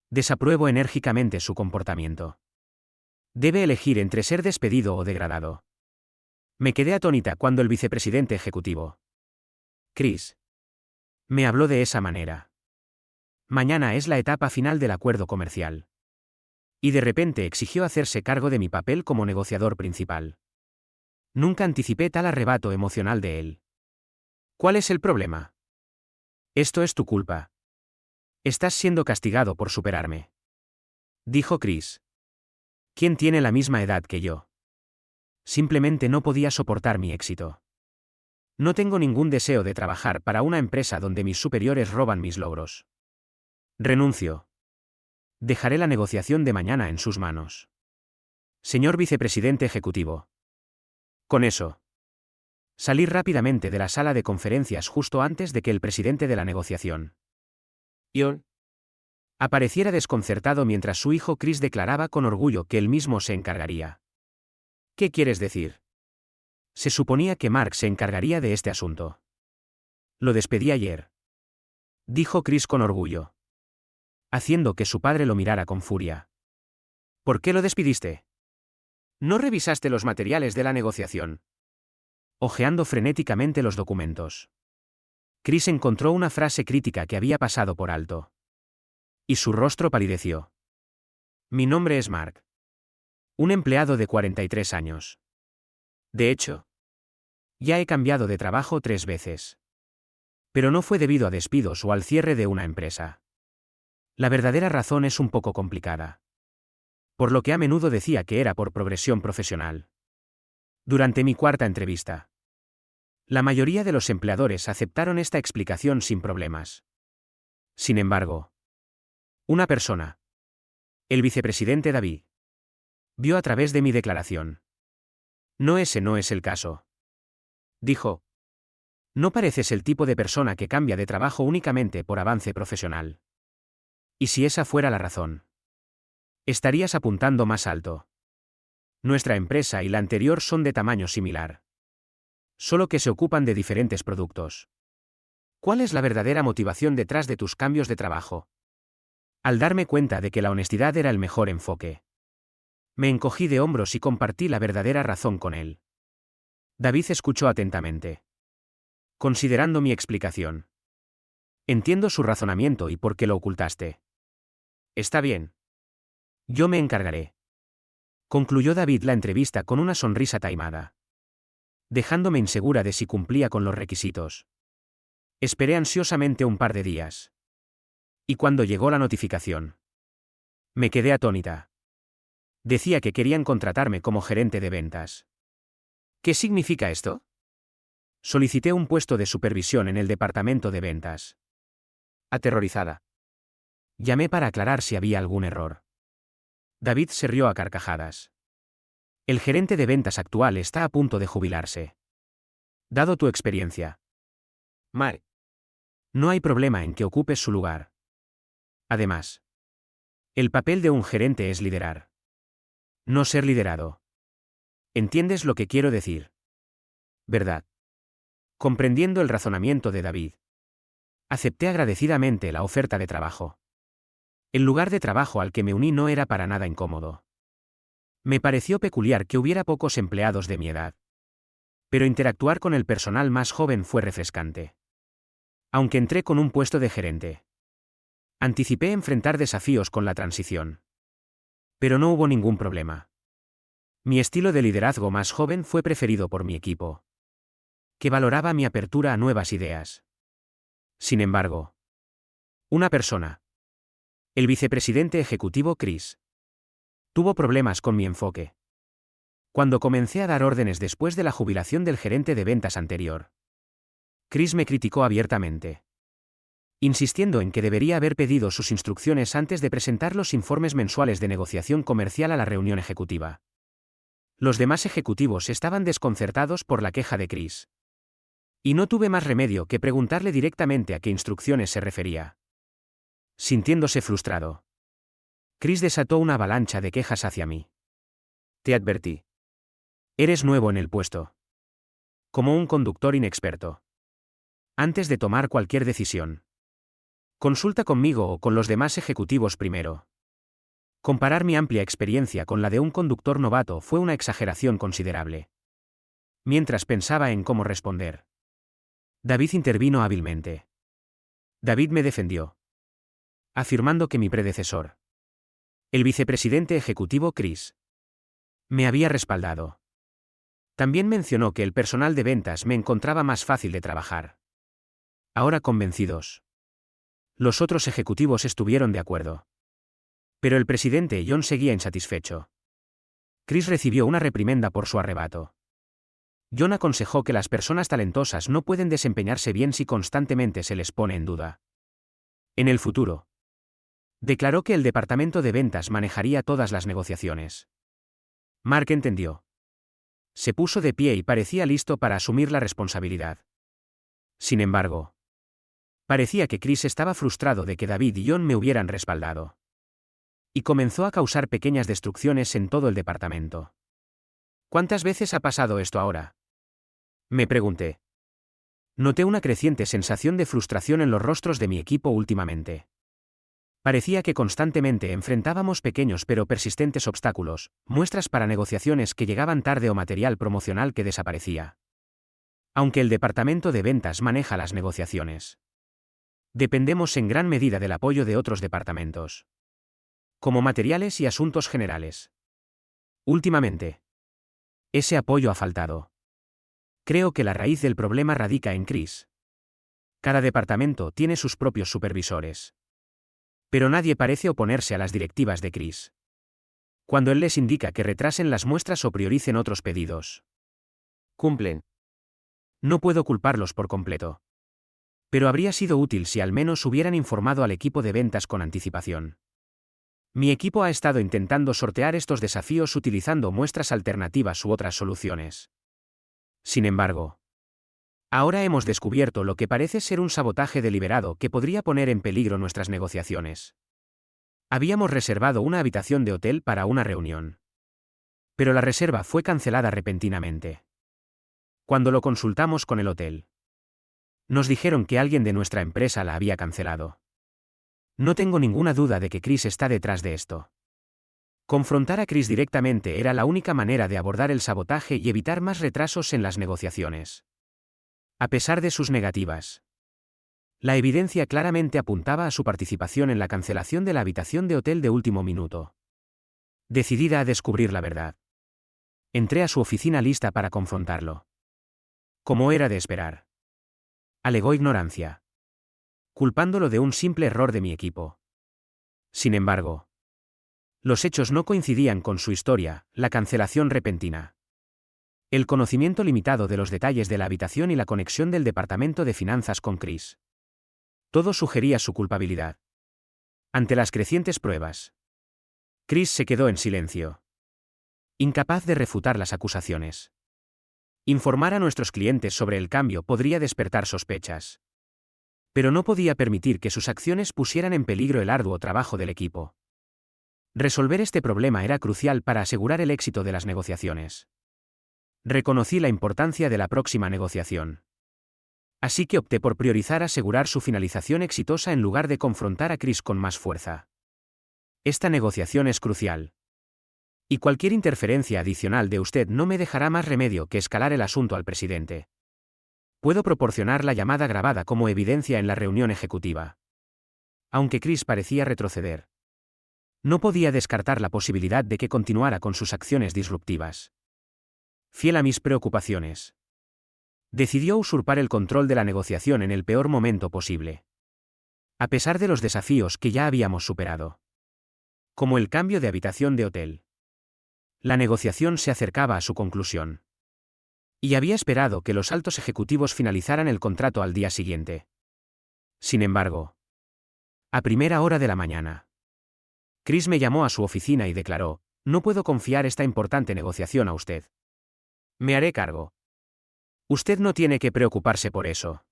Desapruebo enérgicamente su comportamiento. Debe elegir entre ser despedido o degradado. Me quedé atónita cuando el vicepresidente ejecutivo, Chris, me habló de esa manera. Mañana es la etapa final del acuerdo comercial. Y de repente exigió hacerse cargo de mi papel como negociador principal. Nunca anticipé tal arrebato emocional de él. ¿Cuál es el problema? Esto es tu culpa. Estás siendo castigado por superarme, dijo Chris. ¿Quién tiene la misma edad que yo? Simplemente no podía soportar mi éxito. No tengo ningún deseo de trabajar para una empresa donde mis superiores roban mis logros. Renuncio. Dejaré la negociación de mañana en sus manos. Señor vicepresidente ejecutivo. Con eso. Salí rápidamente de la sala de conferencias justo antes de que el presidente de la negociación, John, apareciera desconcertado mientras su hijo Chris declaraba con orgullo que él mismo se encargaría. ¿Qué quieres decir? Se suponía que Mark se encargaría de este asunto. Lo despedí ayer, dijo Chris con orgullo, haciendo que su padre lo mirara con furia. ¿Por qué lo despidiste? ¿No revisaste los materiales de la negociación? Hojeando frenéticamente los documentos, Chris encontró una frase crítica que había pasado por alto. Y su rostro palideció. Mi nombre es Mark. Un empleado de 43 años. De hecho, ya he cambiado de trabajo 3 veces. Pero no fue debido a despidos o al cierre de una empresa. La verdadera razón es un poco complicada. Por lo que a menudo decía que era por progresión profesional. Durante mi cuarta entrevista, la mayoría de los empleadores aceptaron esta explicación sin problemas. Sin embargo, una persona, el vicepresidente David, vio a través de mi declaración. Ese no es el caso. Dijo. No pareces el tipo de persona que cambia de trabajo únicamente por avance profesional. Y si esa fuera la razón, estarías apuntando más alto. Nuestra empresa y la anterior son de tamaño similar. Solo que se ocupan de diferentes productos. ¿Cuál es la verdadera motivación detrás de tus cambios de trabajo? Al darme cuenta de que la honestidad era el mejor enfoque, me encogí de hombros y compartí la verdadera razón con él. David escuchó atentamente, considerando mi explicación. Entiendo su razonamiento y por qué lo ocultaste. Está bien. Yo me encargaré. Concluyó David la entrevista con una sonrisa taimada, dejándome insegura de si cumplía con los requisitos. Esperé ansiosamente un par de días. Y cuando llegó la notificación, me quedé atónita. Decía que querían contratarme como gerente de ventas. ¿Qué significa esto? Solicité un puesto de supervisión en el departamento de ventas. Aterrorizada, llamé para aclarar si había algún error. David se rió a carcajadas. El gerente de ventas actual está a punto de jubilarse. Dado tu experiencia, Mark, no hay problema en que ocupes su lugar. Además, el papel de un gerente es liderar, no ser liderado. ¿Entiendes lo que quiero decir? ¿Verdad? Comprendiendo el razonamiento de David, acepté agradecidamente la oferta de trabajo. El lugar de trabajo al que me uní no era para nada incómodo. Me pareció peculiar que hubiera pocos empleados de mi edad. Pero interactuar con el personal más joven fue refrescante. Aunque entré con un puesto de gerente, anticipé enfrentar desafíos con la transición. Pero no hubo ningún problema. Mi estilo de liderazgo más joven fue preferido por mi equipo, que valoraba mi apertura a nuevas ideas. Sin embargo, una persona, el vicepresidente ejecutivo Chris, tuvo problemas con mi enfoque. Cuando comencé a dar órdenes después de la jubilación del gerente de ventas anterior, Chris me criticó abiertamente, insistiendo en que debería haber pedido sus instrucciones antes de presentar los informes mensuales de negociación comercial a la reunión ejecutiva. Los demás ejecutivos estaban desconcertados por la queja de Chris. Y no tuve más remedio que preguntarle directamente a qué instrucciones se refería. Sintiéndose frustrado, Chris desató una avalancha de quejas hacia mí. Te advertí. Eres nuevo en el puesto. Como un conductor inexperto. Antes de tomar cualquier decisión, Consulta conmigo o con los demás ejecutivos primero. Comparar mi amplia experiencia con la de un conductor novato fue una exageración considerable. Mientras pensaba en cómo responder, David intervino hábilmente. David me defendió, afirmando que mi predecesor, el vicepresidente ejecutivo Chris, me había respaldado. También mencionó que el personal de ventas me encontraba más fácil de trabajar. Ahora convencidos, los otros ejecutivos estuvieron de acuerdo. Pero el presidente John seguía insatisfecho. Chris recibió una reprimenda por su arrebato. John aconsejó que las personas talentosas no pueden desempeñarse bien si constantemente se les pone en duda. En el futuro, declaró que el departamento de ventas manejaría todas las negociaciones. Mark entendió. Se puso de pie y parecía listo para asumir la responsabilidad. Sin embargo, parecía que Chris estaba frustrado de que David y John me hubieran respaldado. Y comenzó a causar pequeñas destrucciones en todo el departamento. ¿Cuántas veces ha pasado esto ahora?, me pregunté. Noté una creciente sensación de frustración en los rostros de mi equipo últimamente. Parecía que constantemente enfrentábamos pequeños pero persistentes obstáculos, muestras para negociaciones que llegaban tarde o material promocional que desaparecía. Aunque el departamento de ventas maneja las negociaciones, dependemos en gran medida del apoyo de otros departamentos, como materiales y asuntos generales. Últimamente, ese apoyo ha faltado. Creo que la raíz del problema radica en Chris. Cada departamento tiene sus propios supervisores. Pero nadie parece oponerse a las directivas de Chris. Cuando él les indica que retrasen las muestras o prioricen otros pedidos, cumplen. No puedo culparlos por completo. Pero habría sido útil si al menos hubieran informado al equipo de ventas con anticipación. Mi equipo ha estado intentando sortear estos desafíos utilizando muestras alternativas u otras soluciones. Sin embargo, ahora hemos descubierto lo que parece ser un sabotaje deliberado que podría poner en peligro nuestras negociaciones. Habíamos reservado una habitación de hotel para una reunión. Pero la reserva fue cancelada repentinamente. Cuando lo consultamos con el hotel, nos dijeron que alguien de nuestra empresa la había cancelado. No tengo ninguna duda de que Chris está detrás de esto. Confrontar a Chris directamente era la única manera de abordar el sabotaje y evitar más retrasos en las negociaciones. A pesar de sus negativas, la evidencia claramente apuntaba a su participación en la cancelación de la habitación de hotel de último minuto. Decidida a descubrir la verdad, entré a su oficina lista para confrontarlo. Como era de esperar, alegó ignorancia, culpándolo de un simple error de mi equipo. Sin embargo, los hechos no coincidían con su historia, la cancelación repentina, el conocimiento limitado de los detalles de la habitación y la conexión del departamento de finanzas con Chris. Todo sugería su culpabilidad. Ante las crecientes pruebas, Chris se quedó en silencio, incapaz de refutar las acusaciones. Informar a nuestros clientes sobre el cambio podría despertar sospechas. Pero no podía permitir que sus acciones pusieran en peligro el arduo trabajo del equipo. Resolver este problema era crucial para asegurar el éxito de las negociaciones. Reconocí la importancia de la próxima negociación. Así que opté por priorizar asegurar su finalización exitosa en lugar de confrontar a Chris con más fuerza. Esta negociación es crucial. Y cualquier interferencia adicional de usted no me dejará más remedio que escalar el asunto al presidente. Puedo proporcionar la llamada grabada como evidencia en la reunión ejecutiva. Aunque Chris parecía retroceder, no podía descartar la posibilidad de que continuara con sus acciones disruptivas. Fiel a mis preocupaciones, decidió usurpar el control de la negociación en el peor momento posible. A pesar de los desafíos que ya habíamos superado, como el cambio de habitación de hotel, la negociación se acercaba a su conclusión. Y había esperado que los altos ejecutivos finalizaran el contrato al día siguiente. Sin embargo, a primera hora de la mañana, Chris me llamó a su oficina y declaró: "No puedo confiar esta importante negociación a usted. Me haré cargo. Usted no tiene que preocuparse por eso".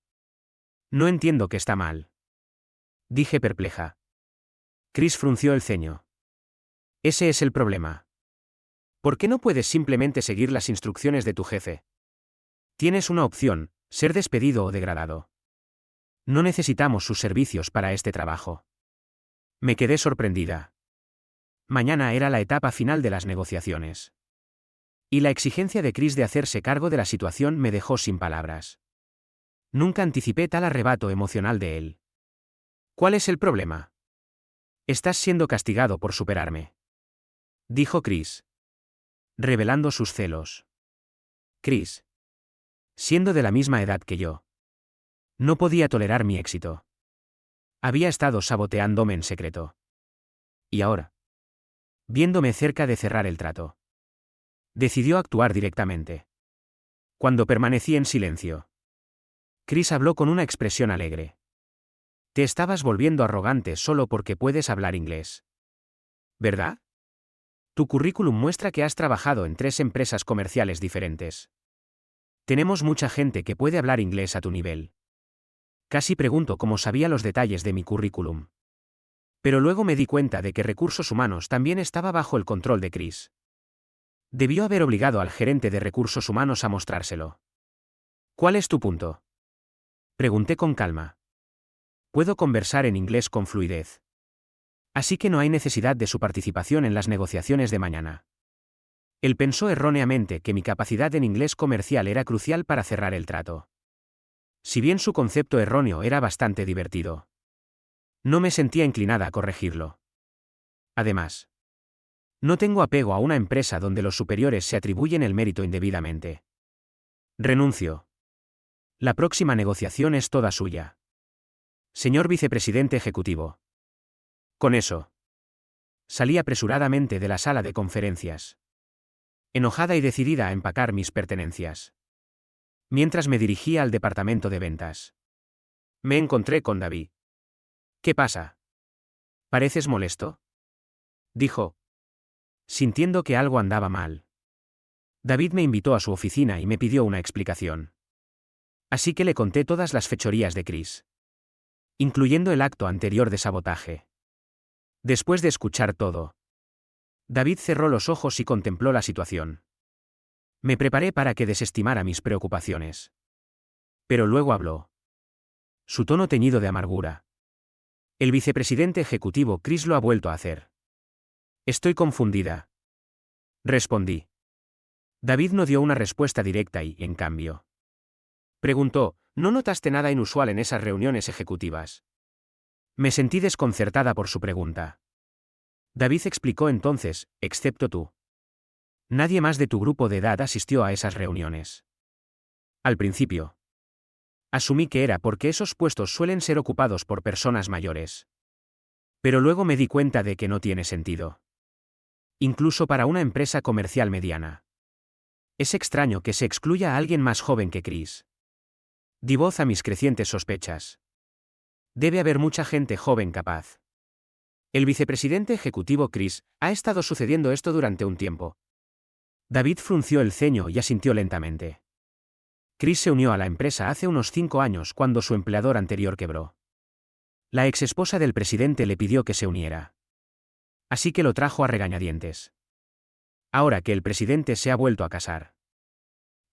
No entiendo qué está mal, dije perpleja. Chris frunció el ceño. Ese es el problema. ¿Por qué no puedes simplemente seguir las instrucciones de tu jefe? Tienes una opción: ser despedido o degradado. No necesitamos sus servicios para este trabajo. Me quedé sorprendida. Mañana era la etapa final de las negociaciones. Y la exigencia de Chris de hacerse cargo de la situación me dejó sin palabras. Nunca anticipé tal arrebato emocional de él. ¿Cuál es el problema? Estás siendo castigado por superarme, dijo Chris, revelando sus celos. Chris, siendo de la misma edad que yo, no podía tolerar mi éxito. Había estado saboteándome en secreto. Y ahora, viéndome cerca de cerrar el trato, decidió actuar directamente. Cuando permanecí en silencio, Chris habló con una expresión alegre. Te estabas volviendo arrogante solo porque puedes hablar inglés, ¿verdad? Tu currículum muestra que has trabajado en 3 empresas comerciales diferentes. Tenemos mucha gente que puede hablar inglés a tu nivel. Casi pregunto cómo sabía los detalles de mi currículum. Pero luego me di cuenta de que Recursos Humanos también estaba bajo el control de Chris. Debió haber obligado al gerente de Recursos Humanos a mostrárselo. ¿Cuál es tu punto? Pregunté con calma. Puedo conversar en inglés con fluidez. Así que no hay necesidad de su participación en las negociaciones de mañana. Él pensó erróneamente que mi capacidad en inglés comercial era crucial para cerrar el trato. Si bien su concepto erróneo era bastante divertido, no me sentía inclinada a corregirlo. Además, no tengo apego a una empresa donde los superiores se atribuyen el mérito indebidamente. Renuncio. La próxima negociación es toda suya. Señor vicepresidente ejecutivo. Con eso, salí apresuradamente de la sala de conferencias, enojada y decidida a empacar mis pertenencias. Mientras me dirigía al departamento de ventas, me encontré con David. ¿Qué pasa? ¿Pareces molesto?, dijo, sintiendo que algo andaba mal. David me invitó a su oficina y me pidió una explicación. Así que le conté todas las fechorías de Chris, incluyendo el acto anterior de sabotaje. Después de escuchar todo, David cerró los ojos y contempló la situación. Me preparé para que desestimara mis preocupaciones. Pero luego habló. Su tono teñido de amargura. El vicepresidente ejecutivo Chris lo ha vuelto a hacer. Estoy confundida, respondí. David no dio una respuesta directa y, en cambio, preguntó, ¿no notaste nada inusual en esas reuniones ejecutivas? Me sentí desconcertada por su pregunta. David explicó entonces, excepto tú. Nadie más de tu grupo de edad asistió a esas reuniones. Al principio, asumí que era porque esos puestos suelen ser ocupados por personas mayores. Pero luego me di cuenta de que no tiene sentido. Incluso para una empresa comercial mediana. Es extraño que se excluya a alguien más joven que Chris. Di voz a mis crecientes sospechas. Debe haber mucha gente joven capaz. El vicepresidente ejecutivo Chris, ha estado sucediendo esto durante un tiempo. David frunció el ceño y asintió lentamente. Chris se unió a la empresa hace unos 5 años cuando su empleador anterior quebró. La exesposa del presidente le pidió que se uniera. Así que lo trajo a regañadientes. Ahora que el presidente se ha vuelto a casar,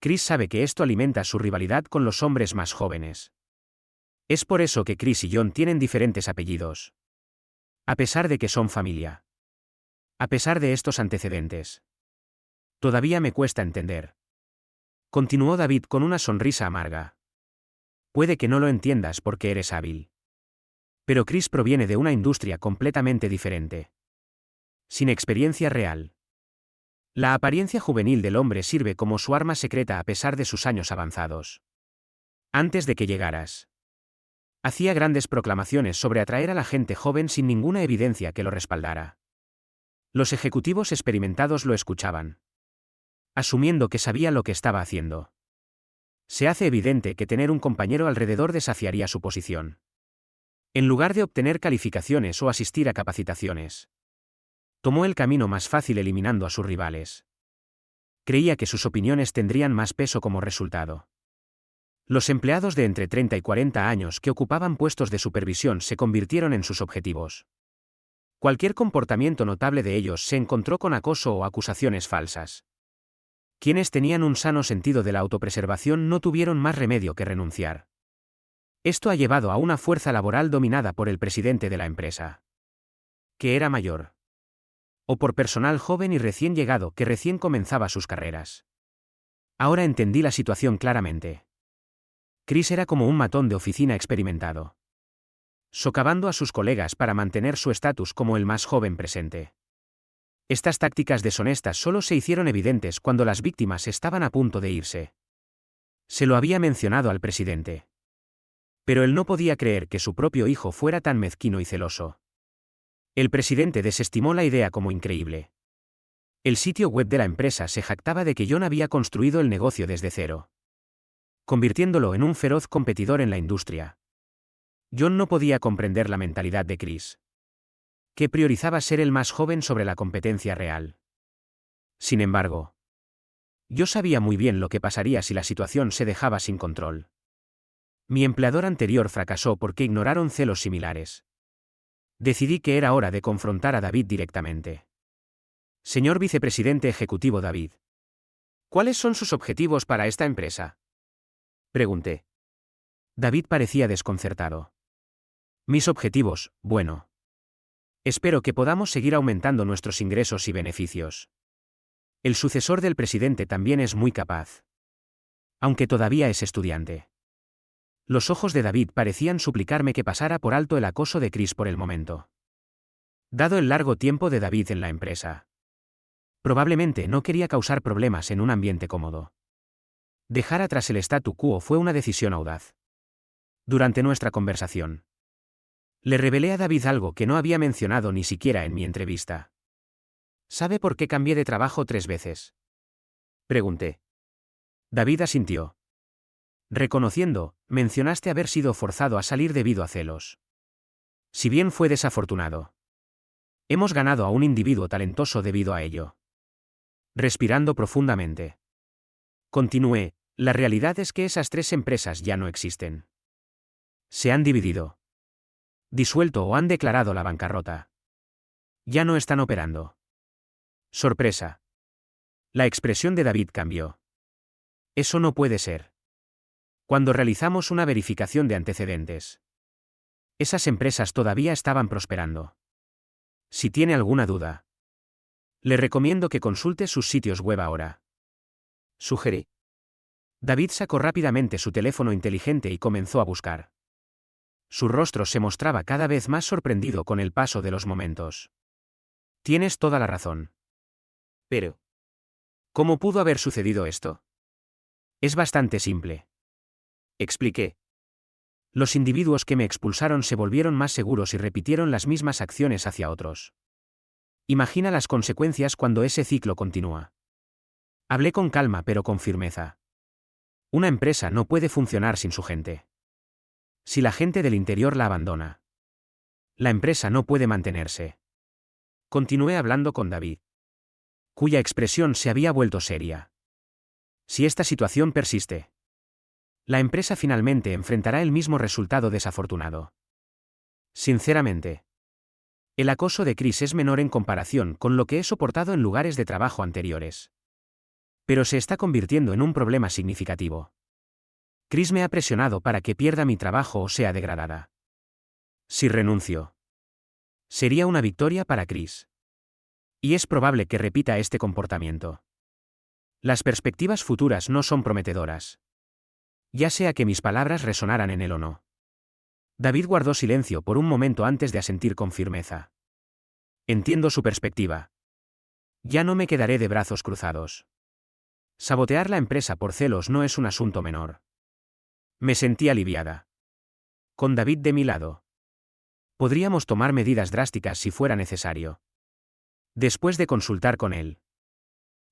Chris sabe que esto alimenta su rivalidad con los hombres más jóvenes. Es por eso que Chris y John tienen diferentes apellidos. A pesar de que son familia. A pesar de estos antecedentes. Todavía me cuesta entender. Continuó David con una sonrisa amarga. Puede que no lo entiendas porque eres hábil. Pero Chris proviene de una industria completamente diferente. Sin experiencia real. La apariencia juvenil del hombre sirve como su arma secreta a pesar de sus años avanzados. Antes de que llegaras, hacía grandes proclamaciones sobre atraer a la gente joven sin ninguna evidencia que lo respaldara. Los ejecutivos experimentados lo escuchaban, asumiendo que sabía lo que estaba haciendo. Se hace evidente que tener un compañero alrededor desafiaría su posición. En lugar de obtener calificaciones o asistir a capacitaciones, tomó el camino más fácil eliminando a sus rivales. Creía que sus opiniones tendrían más peso como resultado. Los empleados de entre 30 y 40 años que ocupaban puestos de supervisión se convirtieron en sus objetivos. Cualquier comportamiento notable de ellos se encontró con acoso o acusaciones falsas. Quienes tenían un sano sentido de la autopreservación no tuvieron más remedio que renunciar. Esto ha llevado a una fuerza laboral dominada por el presidente de la empresa, que era mayor, o por personal joven y recién llegado que recién comenzaba sus carreras. Ahora entendí la situación claramente. Chris era como un matón de oficina experimentado, socavando a sus colegas para mantener su estatus como el más joven presente. Estas tácticas deshonestas solo se hicieron evidentes cuando las víctimas estaban a punto de irse. Se lo había mencionado al presidente. Pero él no podía creer que su propio hijo fuera tan mezquino y celoso. El presidente desestimó la idea como increíble. El sitio web de la empresa se jactaba de que John había construido el negocio desde cero, convirtiéndolo en un feroz competidor en la industria. John no podía comprender la mentalidad de Chris, que priorizaba ser el más joven sobre la competencia real. Sin embargo, yo sabía muy bien lo que pasaría si la situación se dejaba sin control. Mi empleador anterior fracasó porque ignoraron celos similares. Decidí que era hora de confrontar a David directamente. Señor vicepresidente ejecutivo David, ¿cuáles son sus objetivos para esta empresa?, pregunté. David parecía desconcertado. Mis objetivos, bueno. Espero que podamos seguir aumentando nuestros ingresos y beneficios. El sucesor del presidente también es muy capaz, aunque todavía es estudiante. Los ojos de David parecían suplicarme que pasara por alto el acoso de Chris por el momento. Dado el largo tiempo de David en la empresa, probablemente no quería causar problemas en un ambiente cómodo. Dejar atrás el statu quo fue una decisión audaz. Durante nuestra conversación, le revelé a David algo que no había mencionado ni siquiera en mi entrevista. ¿Sabe por qué cambié de trabajo 3 veces?, pregunté. David asintió. Reconociendo, mencionaste haber sido forzado a salir debido a celos. Si bien fue desafortunado, hemos ganado a un individuo talentoso debido a ello. Respirando profundamente, continué, la realidad es que esas 3 empresas ya no existen. Se han dividido, disuelto o han declarado la bancarrota. Ya no están operando. Sorpresa. La expresión de David cambió. Eso no puede ser. Cuando realizamos una verificación de antecedentes, esas empresas todavía estaban prosperando. Si tiene alguna duda, le recomiendo que consulte sus sitios web ahora, sugerí. David sacó rápidamente su teléfono inteligente y comenzó a buscar. Su rostro se mostraba cada vez más sorprendido con el paso de los momentos. Tienes toda la razón. Pero, ¿cómo pudo haber sucedido esto? Es bastante simple, expliqué. Los individuos que me expulsaron se volvieron más seguros y repitieron las mismas acciones hacia otros. Imagina las consecuencias cuando ese ciclo continúa. Hablé con calma pero con firmeza. Una empresa no puede funcionar sin su gente. Si la gente del interior la abandona, la empresa no puede mantenerse. Continué hablando con David, cuya expresión se había vuelto seria. Si esta situación persiste, la empresa finalmente enfrentará el mismo resultado desafortunado. Sinceramente, el acoso de Chris es menor en comparación con lo que he soportado en lugares de trabajo anteriores. Pero se está convirtiendo en un problema significativo. Chris me ha presionado para que pierda mi trabajo o sea degradada. Si renuncio, sería una victoria para Chris. Y es probable que repita este comportamiento. Las perspectivas futuras no son prometedoras, ya sea que mis palabras resonaran en él o no. David guardó silencio por un momento antes de asentir con firmeza. Entiendo su perspectiva. Ya no me quedaré de brazos cruzados. Sabotear la empresa por celos no es un asunto menor. Me sentí aliviada. Con David de mi lado, podríamos tomar medidas drásticas si fuera necesario. Después de consultar con él,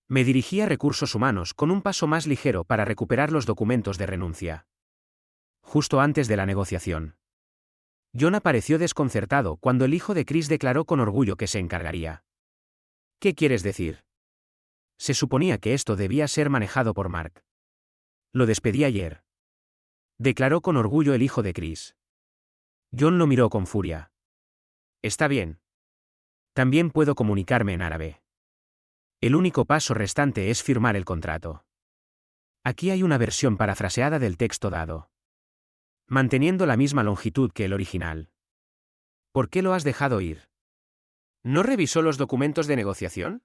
me dirigí a Recursos Humanos con un paso más ligero para recuperar los documentos de renuncia. Justo antes de la negociación, John apareció desconcertado cuando el hijo de Chris declaró con orgullo que se encargaría. ¿Qué quieres decir? Se suponía que esto debía ser manejado por Mark. Lo despedí ayer, declaró con orgullo el hijo de Chris. John lo miró con furia. Está bien. También puedo comunicarme en árabe. El único paso restante es firmar el contrato. Aquí hay una versión parafraseada del texto dado. manteniendo la misma longitud que el original. ¿Por qué lo has dejado ir? ¿No revisó los documentos de negociación?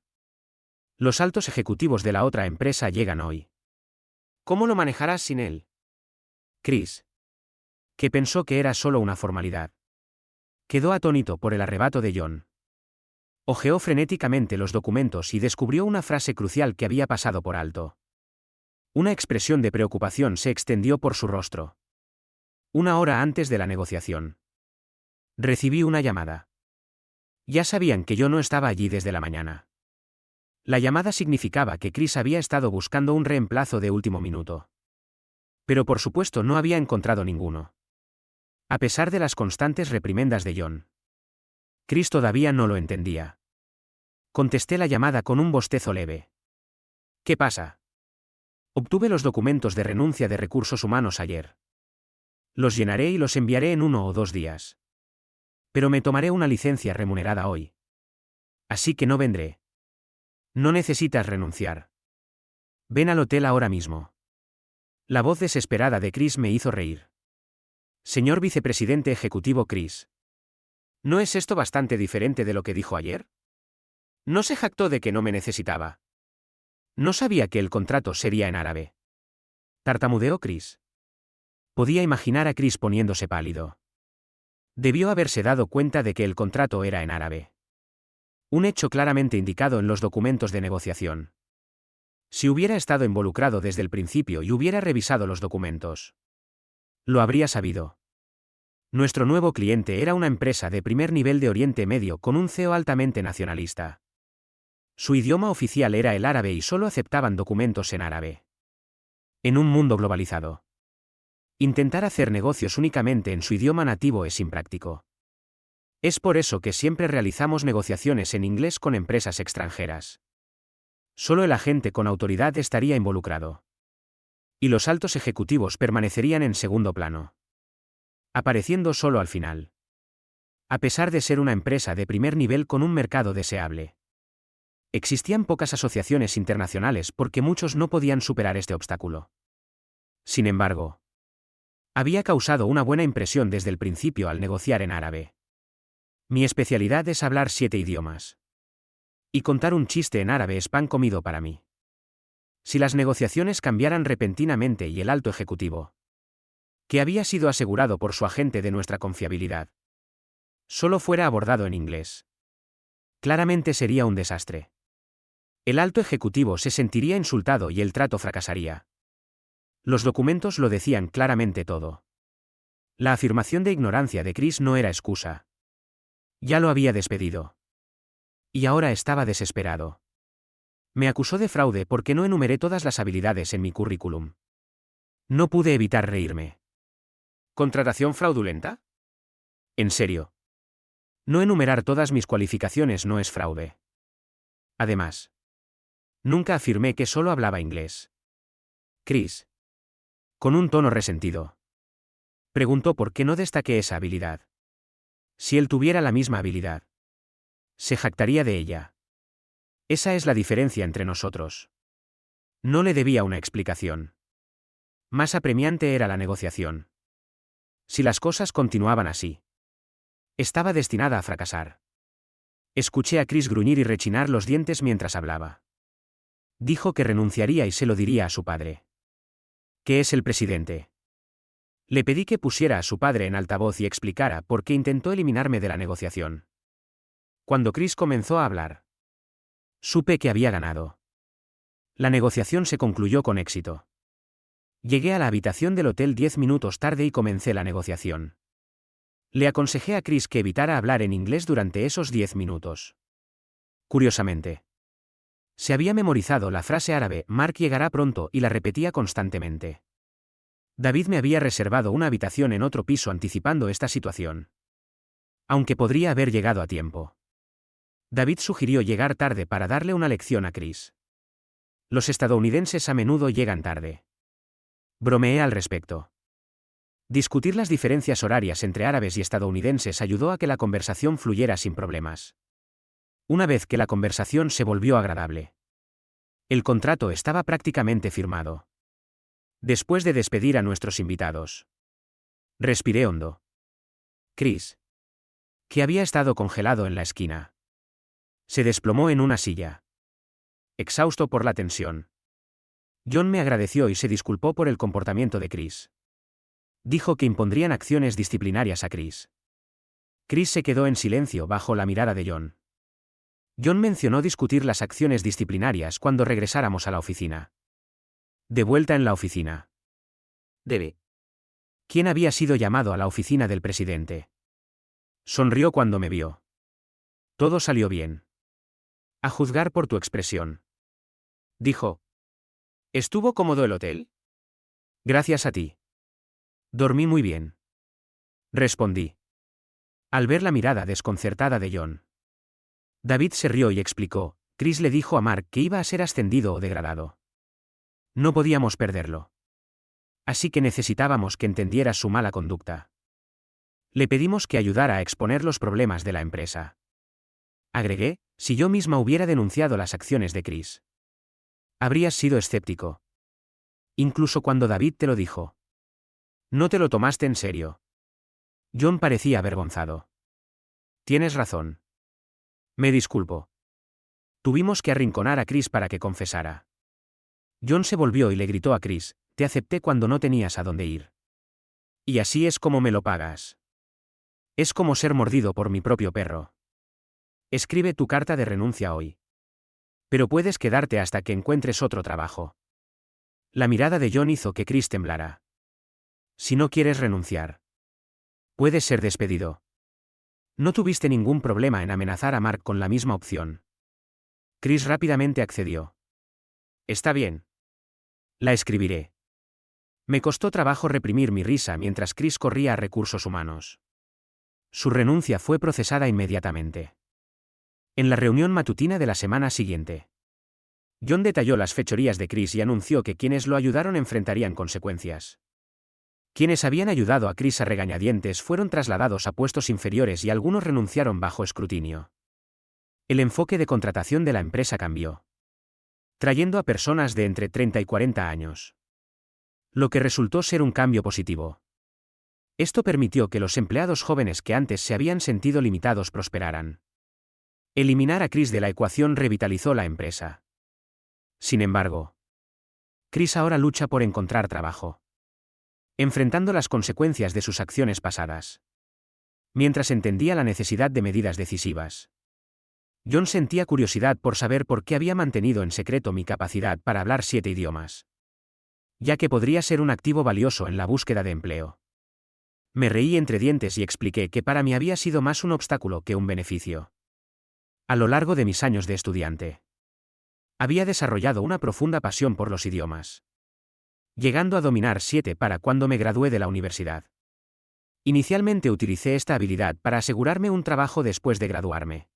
Los altos ejecutivos de la otra empresa llegan hoy. ¿Cómo lo manejarás sin él? Chris, que pensó que era solo una formalidad, quedó atónito por el arrebato de John. Hojeó frenéticamente los documentos y descubrió una frase crucial que había pasado por alto. Una expresión de preocupación se extendió por su rostro. 1 hora antes de la negociación. Recibí una llamada. Ya sabían que yo no estaba allí desde la mañana. La llamada significaba que Chris había estado buscando un reemplazo de último minuto. Pero por supuesto no había encontrado ninguno. A pesar de las constantes reprimendas de John. Chris todavía no lo entendía. Contesté la llamada con un bostezo leve. ¿Qué pasa? Obtuve los documentos de renuncia de recursos humanos ayer. Los llenaré y los enviaré en 1 o 2 días. Pero me tomaré una licencia remunerada hoy. Así que no vendré. No necesitas renunciar. Ven al hotel ahora mismo. La voz desesperada de Chris me hizo reír. Señor vicepresidente ejecutivo Chris. ¿No es esto bastante diferente de lo que dijo ayer? No se jactó de que no me necesitaba. No sabía que el contrato sería en árabe. Tartamudeó Chris. Podía imaginar a Chris poniéndose pálido. Debió haberse dado cuenta de que el contrato era en árabe. Un hecho claramente indicado en los documentos de negociación. Si hubiera estado involucrado desde el principio y hubiera revisado los documentos, lo habría sabido. Nuestro nuevo cliente era una empresa de primer nivel de Oriente Medio con un CEO altamente nacionalista. Su idioma oficial era el árabe y solo aceptaban documentos en árabe. En un mundo globalizado, intentar hacer negocios únicamente en su idioma nativo es impráctico. Es por eso que siempre realizamos negociaciones en inglés con empresas extranjeras. Solo el agente con autoridad estaría involucrado. Y los altos ejecutivos permanecerían en segundo plano, apareciendo solo al final. A pesar de ser una empresa de primer nivel con un mercado deseable, existían pocas asociaciones internacionales porque muchos no podían superar este obstáculo. Sin embargo, había causado una buena impresión desde el principio al negociar en árabe. Mi especialidad es hablar 7 idiomas. Y contar un chiste en árabe es pan comido para mí. Si las negociaciones cambiaran repentinamente y el alto ejecutivo, que había sido asegurado por su agente de nuestra confiabilidad, solo fuera abordado en inglés, claramente sería un desastre. El alto ejecutivo se sentiría insultado y el trato fracasaría. Los documentos lo decían claramente todo. La afirmación de ignorancia de Chris no era excusa. Ya lo había despedido. Y ahora estaba desesperado. Me acusó de fraude porque no enumeré todas las habilidades en mi currículum. No pude evitar reírme. ¿Contratación fraudulenta? En serio. No enumerar todas mis cualificaciones no es fraude. Además, nunca afirmé que solo hablaba inglés. Chris, con un tono resentido, preguntó por qué no destaqué esa habilidad. Si él tuviera la misma habilidad, se jactaría de ella. Esa es la diferencia entre nosotros. No le debía una explicación. Más apremiante era la negociación. Si las cosas continuaban así, estaba destinada a fracasar. Escuché a Chris gruñir y rechinar los dientes mientras hablaba. Dijo que renunciaría y se lo diría a su padre. ¿Qué es el presidente? Le pedí que pusiera a su padre en altavoz y explicara por qué intentó eliminarme de la negociación. Cuando Chris comenzó a hablar, supe que había ganado. La negociación se concluyó con éxito. Llegué a la habitación del hotel 10 minutos tarde y comencé la negociación. Le aconsejé a Chris que evitara hablar en inglés durante esos 10 minutos. Curiosamente, se había memorizado la frase árabe «Mark llegará pronto» y la repetía constantemente. David me había reservado una habitación en otro piso anticipando esta situación. Aunque podría haber llegado a tiempo. David sugirió llegar tarde para darle una lección a Chris. Los estadounidenses a menudo llegan tarde. Bromeé al respecto. Discutir las diferencias horarias entre árabes y estadounidenses ayudó a que la conversación fluyera sin problemas. Una vez que la conversación se volvió agradable, el contrato estaba prácticamente firmado. Después de despedir a nuestros invitados, Respiré hondo. Chris, que había estado congelado en la esquina, se desplomó en una silla, exhausto por la tensión. John me agradeció y se disculpó por el comportamiento de Chris. Dijo que impondrían acciones disciplinarias a Chris. Chris se quedó en silencio bajo la mirada de John. John mencionó discutir las acciones disciplinarias cuando regresáramos a la oficina. De vuelta en la oficina. Debe. ¿Quién había sido llamado a la oficina del presidente? Sonrió cuando me vio. Todo salió bien. A juzgar por tu expresión. Dijo. ¿Estuvo cómodo el hotel? Gracias a ti. Dormí muy bien. Respondí. Al ver la mirada desconcertada de John. David se rió y explicó, Chris le dijo a Mark que iba a ser ascendido o degradado. No podíamos perderlo. Así que necesitábamos que entendiera su mala conducta. Le pedimos que ayudara a exponer los problemas de la empresa. Agregué, si yo misma hubiera denunciado las acciones de Chris. Habrías sido escéptico. Incluso cuando David te lo dijo. No te lo tomaste en serio. John parecía avergonzado. Tienes razón. Me disculpo. Tuvimos que arrinconar a Chris para que confesara. John se volvió y le gritó a Chris, te acepté cuando no tenías a dónde ir. Y así es como me lo pagas. Es como ser mordido por mi propio perro. Escribe tu carta de renuncia hoy. Pero puedes quedarte hasta que encuentres otro trabajo. La mirada de John hizo que Chris temblara. Si no quieres renunciar, puedes ser despedido. No tuviste ningún problema en amenazar a Mark con la misma opción. Chris rápidamente accedió. Está bien. La escribiré. Me costó trabajo reprimir mi risa mientras Chris corría a recursos humanos. Su renuncia fue procesada inmediatamente. En la reunión matutina de la semana siguiente, John detalló las fechorías de Chris y anunció que quienes lo ayudaron enfrentarían consecuencias. Quienes habían ayudado a Chris a regañadientes fueron trasladados a puestos inferiores y algunos renunciaron bajo escrutinio. El enfoque de contratación de la empresa cambió, trayendo a personas de entre 30 y 40 años. Lo que resultó ser un cambio positivo. Esto permitió que los empleados jóvenes que antes se habían sentido limitados prosperaran. Eliminar a Chris de la ecuación revitalizó la empresa. Sin embargo, Chris ahora lucha por encontrar trabajo, enfrentando las consecuencias de sus acciones pasadas. Mientras entendía la necesidad de medidas decisivas, John sentía curiosidad por saber por qué había mantenido en secreto mi capacidad para hablar 7 idiomas, ya que podría ser un activo valioso en la búsqueda de empleo. Me reí entre dientes y expliqué que para mí había sido más un obstáculo que un beneficio. A lo largo de mis años de estudiante, había desarrollado una profunda pasión por los idiomas, llegando a dominar 7 para cuando me gradué de la universidad. Inicialmente utilicé esta habilidad para asegurarme un trabajo después de graduarme.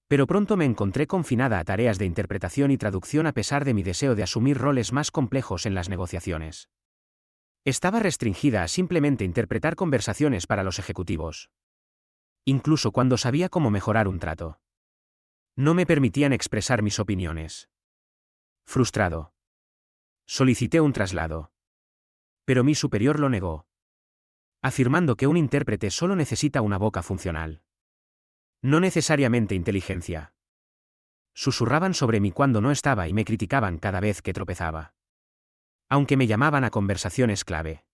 Pero pronto me encontré confinada a tareas de interpretación y traducción a pesar de mi deseo de asumir roles más complejos en las negociaciones. Estaba restringida a simplemente interpretar conversaciones para los ejecutivos. Incluso cuando sabía cómo mejorar un trato, no me permitían expresar mis opiniones. Frustrado, solicité un traslado. Pero mi superior lo negó, afirmando que un intérprete solo necesita una boca funcional, no necesariamente inteligencia. Susurraban sobre mí cuando no estaba y me criticaban cada vez que tropezaba. Aunque me llamaban a conversaciones clave,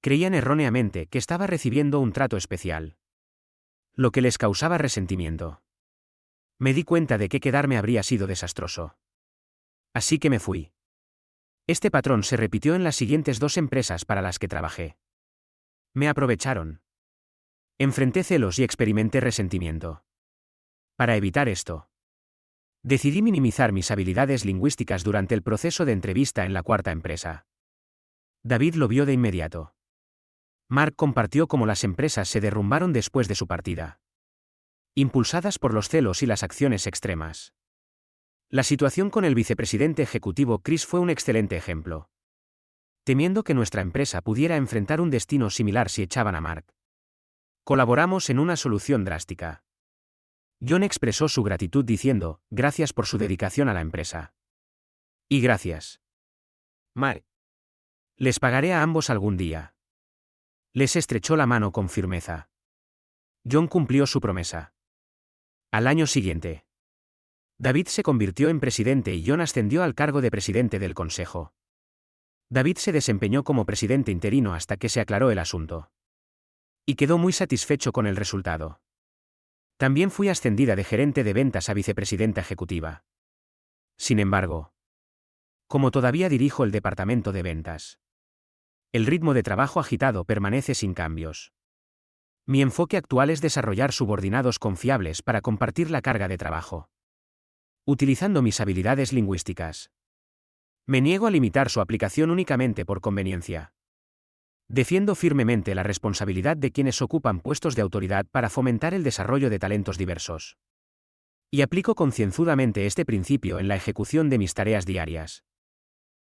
creían erróneamente que estaba recibiendo un trato especial, lo que les causaba resentimiento. Me di cuenta de que quedarme habría sido desastroso. Así que me fui. Este patrón se repitió en las siguientes 2 empresas para las que trabajé. Me aprovecharon. Enfrenté celos y experimenté resentimiento. Para evitar esto, decidí minimizar mis habilidades lingüísticas durante el proceso de entrevista en la 4ª empresa. David lo vio de inmediato. Mark compartió cómo las empresas se derrumbaron después de su partida, impulsadas por los celos y las acciones extremas. La situación con el vicepresidente ejecutivo Chris fue un excelente ejemplo. Temiendo que nuestra empresa pudiera enfrentar un destino similar si echaban a Mark, colaboramos en una solución drástica. John expresó su gratitud diciendo, gracias por su dedicación a la empresa. Y gracias, Mark. Les pagaré a ambos algún día. Les estrechó la mano con firmeza. John cumplió su promesa. Al año siguiente, David se convirtió en presidente y John ascendió al cargo de presidente del consejo. David se desempeñó como presidente interino hasta que se aclaró el asunto. Y quedó muy satisfecho con el resultado. También fui ascendida de gerente de ventas a vicepresidenta ejecutiva. Sin embargo, como todavía dirijo el departamento de ventas, el ritmo de trabajo agitado permanece sin cambios. Mi enfoque actual es desarrollar subordinados confiables para compartir la carga de trabajo. Utilizando mis habilidades lingüísticas. Me niego a limitar su aplicación únicamente por conveniencia. Defiendo firmemente la responsabilidad de quienes ocupan puestos de autoridad para fomentar el desarrollo de talentos diversos. Y aplico concienzudamente este principio en la ejecución de mis tareas diarias.